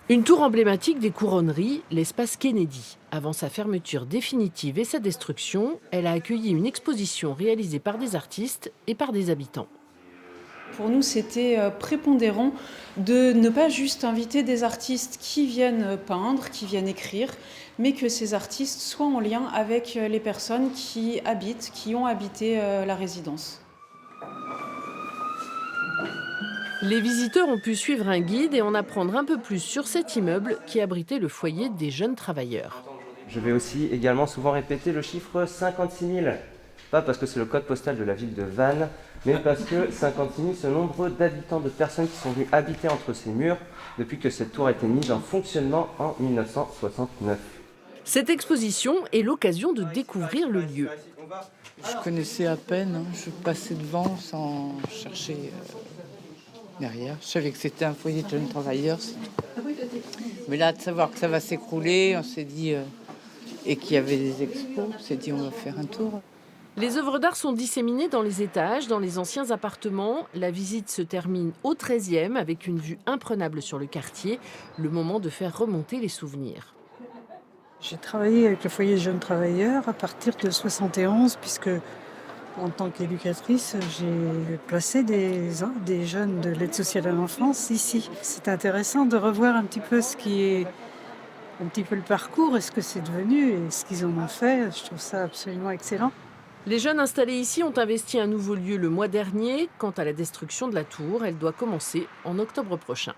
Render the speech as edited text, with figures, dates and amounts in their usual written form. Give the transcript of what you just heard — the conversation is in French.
Une tour emblématique des couronneries, l'espace Kennedy. Avant sa fermeture définitive et sa destruction, elle a accueilli une exposition réalisée par des artistes et par des habitants. Pour nous, c'était prépondérant de ne pas juste inviter des artistes qui viennent peindre, qui viennent écrire, mais que ces artistes soient en lien avec les personnes qui habitent, qui ont habité la résidence. Les visiteurs ont pu suivre un guide et en apprendre un peu plus sur cet immeuble qui abritait le foyer des jeunes travailleurs. Je vais aussi également souvent répéter le chiffre 56 000. Pas parce que c'est le code postal de la ville de Vannes, mais parce que 56 000, c'est le nombre d'habitants, de personnes qui sont venues habiter entre ces murs depuis que cette tour a été mise en fonctionnement en 1969. Cette exposition est l'occasion de découvrir le lieu. Je connaissais à peine, hein. Je passais devant sans chercher derrière. Je savais que c'était un foyer de jeunes travailleurs. C'est tout. Mais là, de savoir que ça va s'écrouler, on s'est dit, et qu'il y avait des expos, on s'est dit on va faire un tour. Les œuvres d'art sont disséminées dans les étages, dans les anciens appartements. La visite se termine au 13e avec une vue imprenable sur le quartier, le moment de faire remonter les souvenirs. J'ai travaillé avec le foyer de jeunes travailleurs à partir de 71, puisque en tant qu'éducatrice, j'ai placé des jeunes de l'aide sociale à l'enfance ici. C'est intéressant de revoir un petit peu ce qui est un petit peu le parcours et ce que c'est devenu et ce qu'ils en ont fait. Je trouve ça absolument excellent. Les jeunes installés ici ont investi un nouveau lieu le mois dernier. Quant à la destruction de la tour, elle doit commencer en octobre prochain.